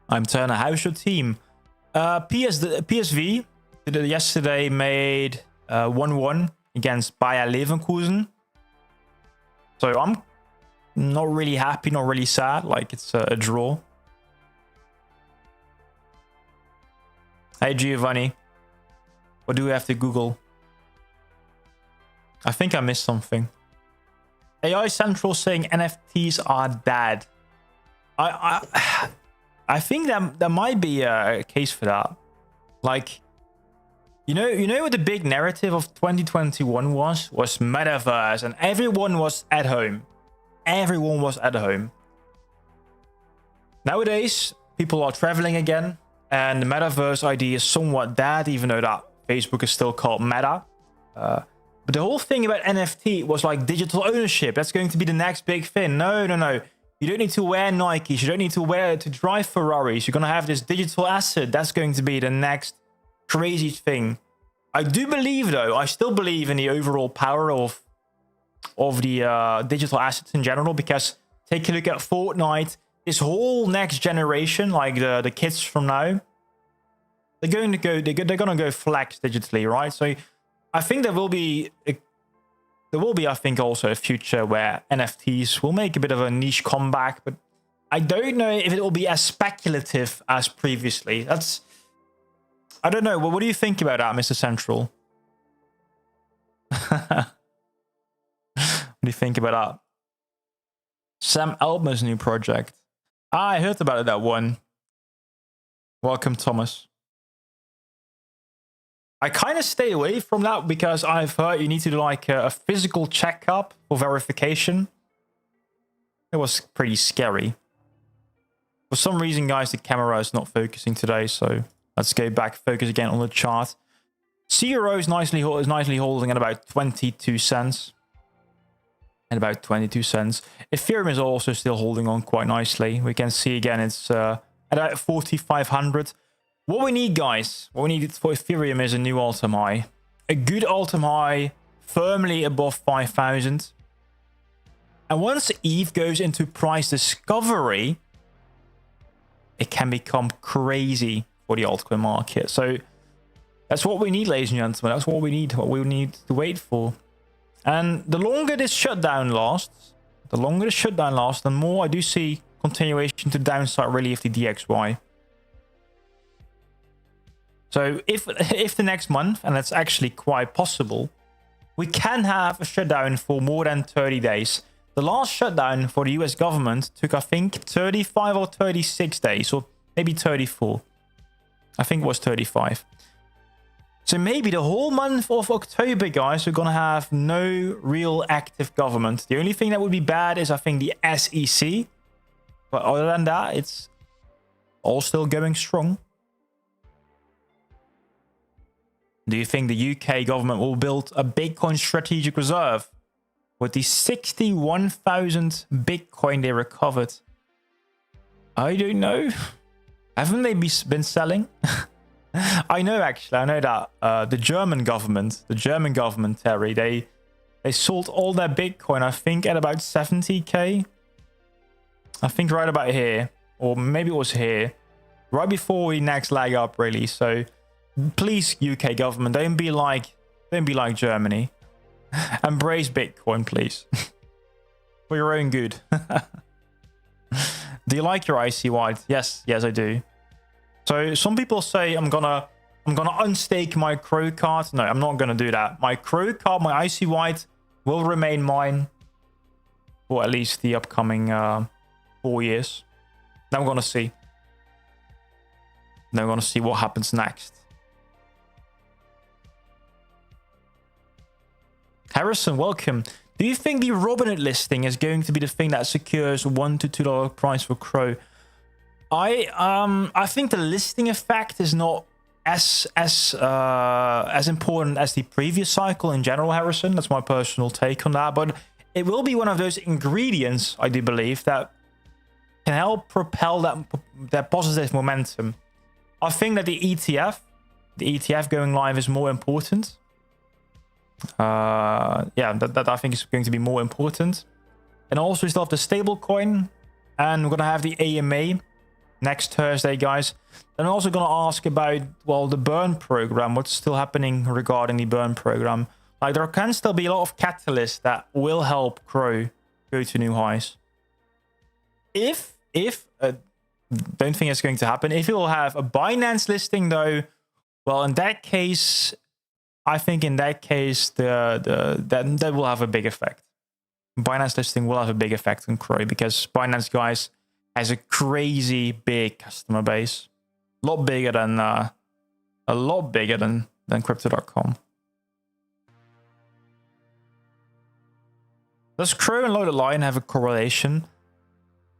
I'm Turner. How's your team? PSV yesterday made 1-1 against Bayer Leverkusen. So I'm not really happy, not really sad. Like, it's a draw. Hey, Giovanni. What do we have to Google? I think I missed something. AI Central saying NFTs are dead. I think that there might be a case for that. Like, you know what the big narrative of 2021 was metaverse, and everyone was at home. Everyone was at home. Nowadays, people are traveling again, and the metaverse idea is somewhat dead, even though that Facebook is still called Meta. But the whole thing about NFT was like digital ownership. That's going to be the next big thing. No. You don't need to wear Nikes. You don't need to drive Ferraris. You're going to have this digital asset. That's going to be the next crazy thing. I do believe, though, I still believe in the overall power of the digital assets in general, because take a look at Fortnite. This whole next generation, like the kids from now, they're going to go flex digitally, right? So I think there will be, I think, also a future where NFTs will make a bit of a niche comeback, but I don't know if it will be as speculative as previously. I don't know. Well, what do you think about that, Mr. Central? What do you think about that? Sam Altman's new project. I heard about that one. Welcome, Thomas. I kind of stay away from that because I've heard you need to do like a physical checkup for verification. It was pretty scary. For some reason, guys, the camera is not focusing today, so let's go back, focus again on the chart. CRO is nicely holding at about 22 cents. At about 22 cents. Ethereum is also still holding on quite nicely. We can see again it's at about 4,500. What we need, guys, what we need for Ethereum is a new all-time high. A good all-time high firmly above 5,000. And once ETH goes into price discovery, it can become crazy for the altcoin market. So that's what we need, ladies and gentlemen. That's what we need to wait for. And the longer this shutdown lasts, the more I do see continuation to downside really of the DXY. So if the next month, and that's actually quite possible, we can have a shutdown for more than 30 days. The last shutdown for the US government took, I think, 35 or 36 days, or maybe 34. I think it was 35. So maybe the whole month of October, guys, we're going to have no real active government. The only thing that would be bad is, I think, the SEC. But other than that, it's all still going strong. Do you think the UK government will build a Bitcoin strategic reserve with the 61,000 Bitcoin they recovered? I don't know. Haven't they been selling? I know, actually. I know that the German government, Terry, they sold all their Bitcoin, I think, at about 70k. I think right about here. Or maybe it was here. Right before we next lag up, really. So please, UK government, don't be like Germany. Embrace Bitcoin, please. For your own good. Do you like your icy white? Yes, I do. So some people say I'm gonna unstake my Crow card. No, I'm not gonna do that. My Crow card, my icy white, will remain mine for at least the upcoming 4 years. Then we're gonna see. Then we're gonna see what happens next. Harrison, welcome. Do you think the Robinhood listing is going to be the thing that secures $1 to $2 price for Crow? I think the listing effect is not as important as the previous cycle in general, Harrison. That's my personal take on that. But it will be one of those ingredients, I do believe, that can help propel that positive momentum. I think that the ETF going live is more important. That I think is going to be more important. And also we still have the stablecoin, and we're gonna have the AMA next Thursday, guys. And I'm also gonna ask about, well, the burn program. What's still happening regarding the burn program? Like, there can still be a lot of catalysts that will help Crow go to new highs. If don't think it's going to happen. If it will have a Binance listing, though, well, in that case, I think in that case, that will have a big effect. Binance listing will have a big effect on Crow because Binance, guys, has a crazy big customer base, a lot bigger than Crypto.com. Does Crow and Loaded Lion have a correlation?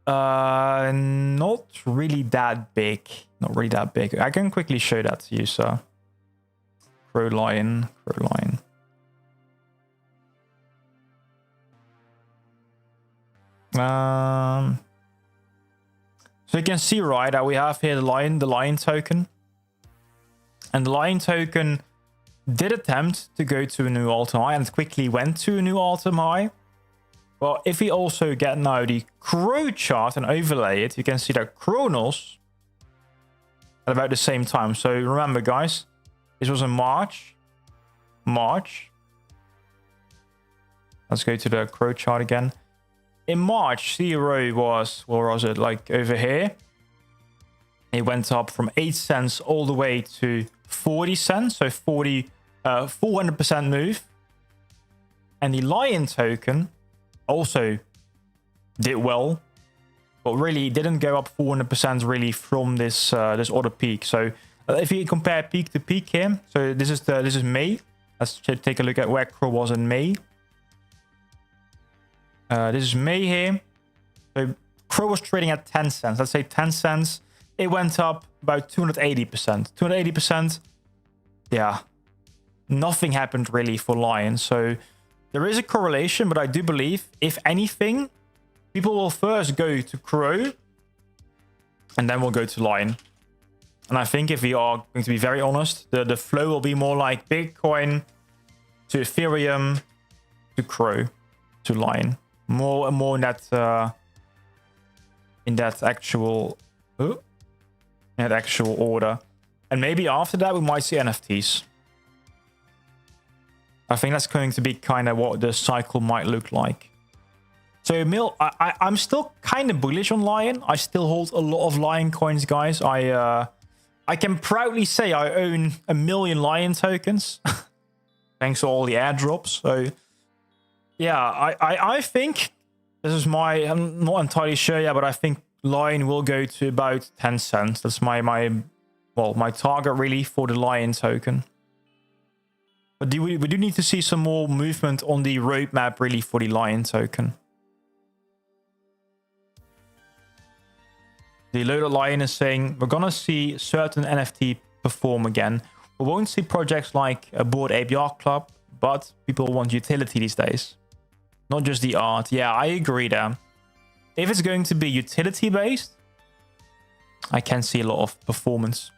Not really that big. Not really that big. I can quickly show that to you, sir. Crow Lion. So you can see, right, that we have here the lion token. And the lion token did attempt to go to a new all-time high and quickly went to a new all-time high. Well, if we also get now the Crow chart and overlay it, you can see that Cronos at about the same time. So remember, guys, this was in March. Let's go to the Crow chart again. In March, CRO was, where was it? Like over here. It went up from 8 cents all the way to 40 cents. So 400% move. And the lion token also did well, but really didn't go up 400% really from this this other peak. So if you compare peak to peak here, so this is May. Let's take a look at where CRO was in May. This is May here. So CRO was trading at 10 cents. Let's say 10 cents. It went up about 280%. 280%. Yeah. Nothing happened really for Lion. So there is a correlation, but I do believe, if anything, people will first go to CRO and then we'll go to Lion. And I think if we are going to be very honest, the flow will be more like Bitcoin to Ethereum to CRO to Lion. More and more in that actual order. And maybe after that we might see NFTs. I think that's going to be kind of what the cycle might look like. So I'm still kind of bullish on Lion. I still hold a lot of Lion coins, guys. I can proudly say I own 1 million Lion tokens. Thanks to all the airdrops. So yeah, I think this is I'm not entirely sure yet, but I think Lion will go to about 10 cents. That's my target really for the Lion token. But we do need to see some more movement on the roadmap really for the Lion token. The Loaded Lion is saying we're gonna see certain NFT perform again. We won't see projects like a Bored Ape Yacht Club, but people want utility these days. Not just the art. Yeah, I agree there. If it's going to be utility based, I can see a lot of performance.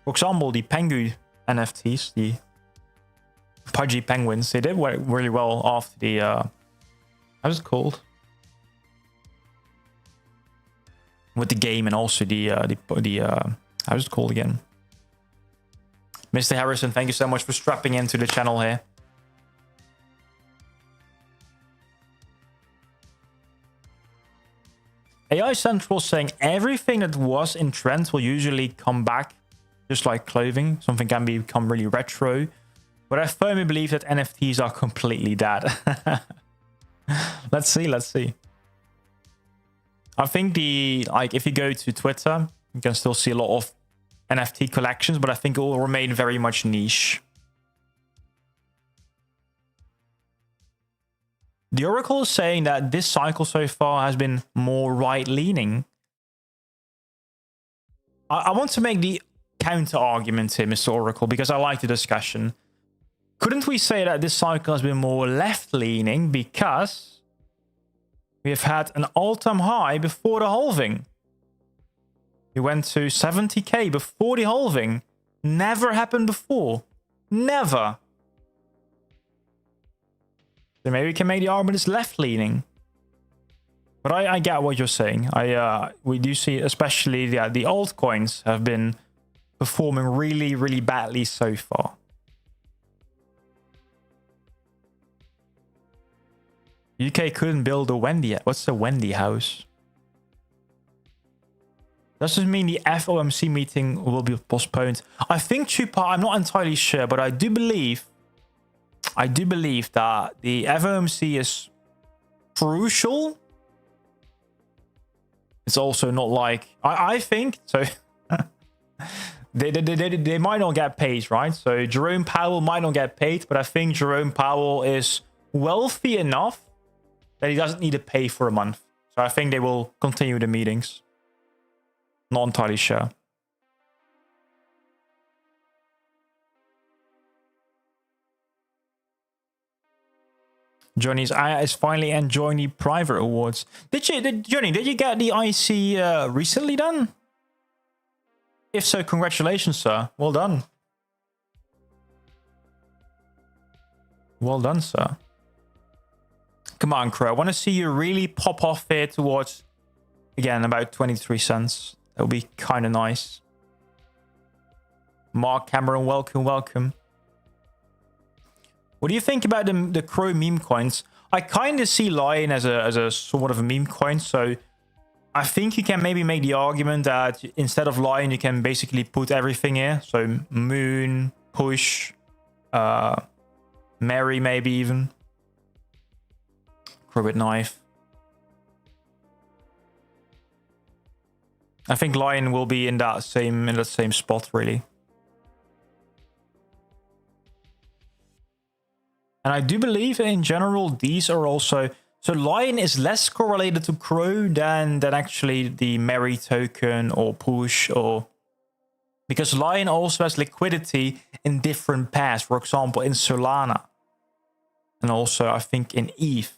For example, the Pengu NFTs, the Pudgy Penguins, they did really well after the how's it called? With the game, and also the how's it called again? Mr. Harrison, thank you so much for strapping into the channel here. AI Central saying everything that was in trend will usually come back, just like clothing. Something can become really retro. But I firmly believe that NFTs are completely dead. Let's see. I think if you go to Twitter, you can still see a lot of NFT collections, but I think it will remain very much niche. The Oracle is saying that this cycle so far has been more right-leaning. I want to make the counter argument here, Mr. Oracle, because I like the discussion. Couldn't we say that this cycle has been more left-leaning because we have had an all-time high before the halving? We went to 70k before the halving. Never happened before. Never. So maybe we can make the argument it's left-leaning. But I get what you're saying. We do see, especially the altcoins have been performing really, really badly so far. UK couldn't build a Wendy. What's the Wendy house? Does this mean the FOMC meeting will be postponed? I think Chupa, I'm not entirely sure, but I do believe that the FOMC is crucial. It's also not like I think so. They might not get paid, right? So Jerome Powell might not get paid, but I think Jerome Powell is wealthy enough that he doesn't need to pay for a month. So I think they will continue the meetings. Not entirely sure. Johnny is finally enjoying the private awards. Johnny, did you get the IC recently done? If so, congratulations, sir. Well done. Well done, sir. Come on, CRO. I want to see you really pop off here towards, again, about 23 cents. That would be kind of nice. Mark Cameron, welcome, welcome. What do you think about the CRO meme coins? I kind of see Lion as a sort of a meme coin, so I think you can maybe make the argument that instead of Lion, you can basically put everything here. So Moon, Push, Mary maybe even. Crow with knife. I think lion will be in that same spot, really. And I do believe in general these are also... So lion is less correlated to crow than actually the Mary token or push, or... Because lion also has liquidity in different pairs. For example, in Solana. And also, I think, in ETH.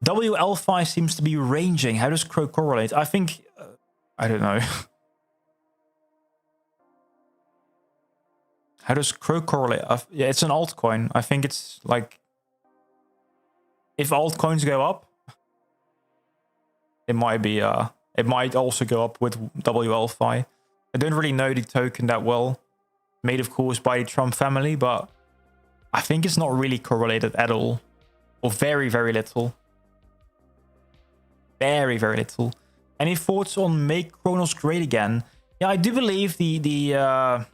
WL5 seems to be ranging. How does crow correlate? I think... I don't know. How does crow correlate? Yeah, it's an altcoin. I think it's like... If altcoins go up... It might be... It might also go up with WLFi. I don't really know the token that well. Made, of course, by the Trump family, but... I think it's not really correlated at all. Or very, very little. Very, very little. Any thoughts on make Cronos great again? Yeah, I do believe the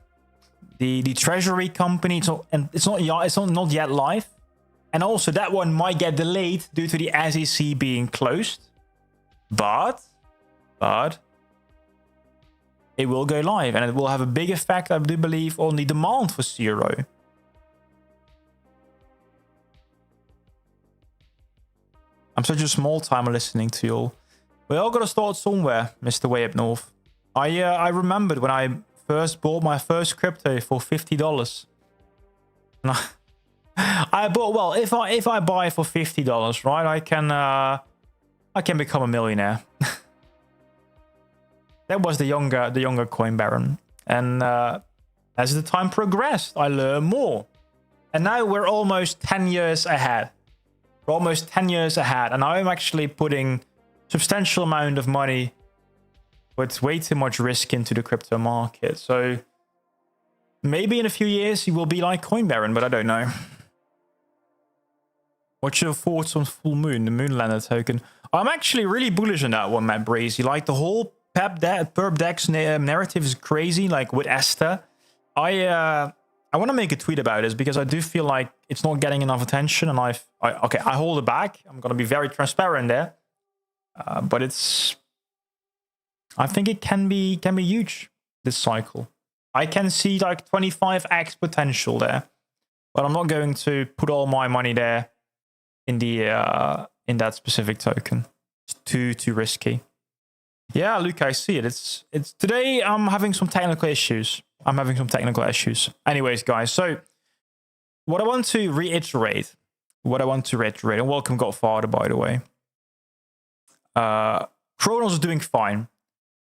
treasury company, it's not yet live, and also that one might get delayed due to the SEC being closed, but it will go live, and it will have a big effect, I do believe, on the demand for CRO. I'm such a small timer listening to you all. We all gotta start somewhere, Mr. Way Up North. I remembered when I first bought my first crypto for $50. And I bought, well, if I buy for $50, right, I can become a millionaire. That was the younger coin baron. And as the time progressed, I learned more. And now we're almost 10 years ahead. We're almost 10 years ahead, and I'm actually putting substantial amount of money with way too much risk into the crypto market. So maybe in a few years you will be like Coin Baron, but I don't know. What's your thoughts on Full Moon, the Moonlander token? I'm actually really bullish on that one, Matt Brazy. Like the whole perp dex narrative is crazy, like with Esther. I want to make a tweet about this because I do feel like it's not getting enough attention, and I hold it back. I'm going to be very transparent there. But I think it can be huge this cycle. I can see like 25x potential there, but I'm not going to put all my money there in that specific token. It's too risky. Yeah, Luke, I see it. It's today I'm having some technical issues. Anyways, guys, so what I want to reiterate, and welcome Godfather, by the way. Cronos is doing fine.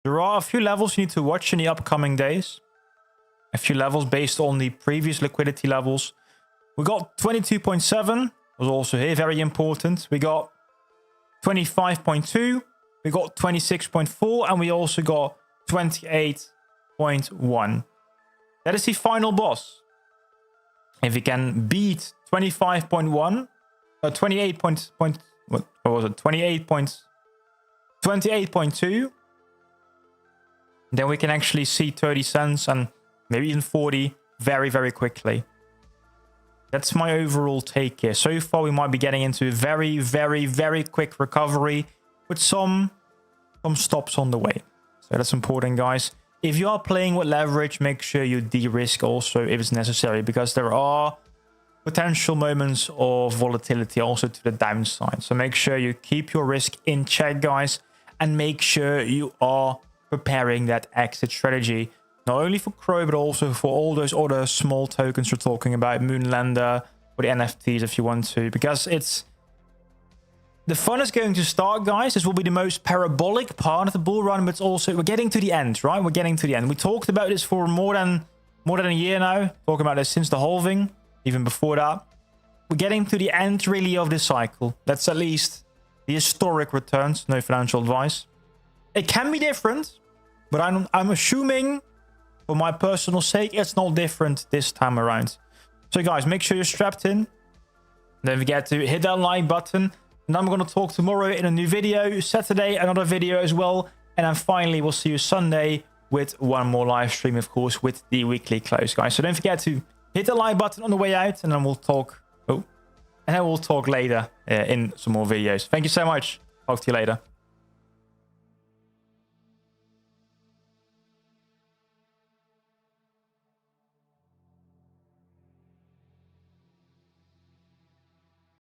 There are a few levels you need to watch in the upcoming days. A few levels based on the previous liquidity levels. We got 22.7, was also here, very important. We got 25.2, we got 26.4, and we also got 28.1. That is the final boss. If we can beat 25.1, 28.2, then we can actually see 30 cents and maybe even 40 very, very quickly. That's my overall take here. So far, we might be getting into a very, very, very quick recovery with some stops on the way. So that's important, guys. If you are playing with leverage, make sure you de-risk also if it's necessary, because there are potential moments of volatility also to the downside. So make sure you keep your risk in check, guys, and make sure you are preparing that exit strategy, not only for Crow, but also for all those other small tokens we're talking about, Moonlander, or the NFTs if you want to, because the fun is going to start, guys. This will be the most parabolic part of the bull run, but it's also, we're getting to the end, right? We're getting to the end. We talked about this for more than a year now, talking about this since the halving, even before that. We're getting to the end, really, of this cycle. That's at least the historic returns, no financial advice. It can be different, but I'm assuming, for my personal sake, it's not different this time around. So, guys, make sure you're strapped in. Don't forget to hit that like button. And I'm going to talk tomorrow in a new video. Saturday, another video as well. And then finally, we'll see you Sunday with one more live stream, of course, with the weekly close, guys. So don't forget to Hit the like button on the way out, and then we'll talk. Oh, and then we'll talk later in some more videos. Thank you so much. Talk to you later.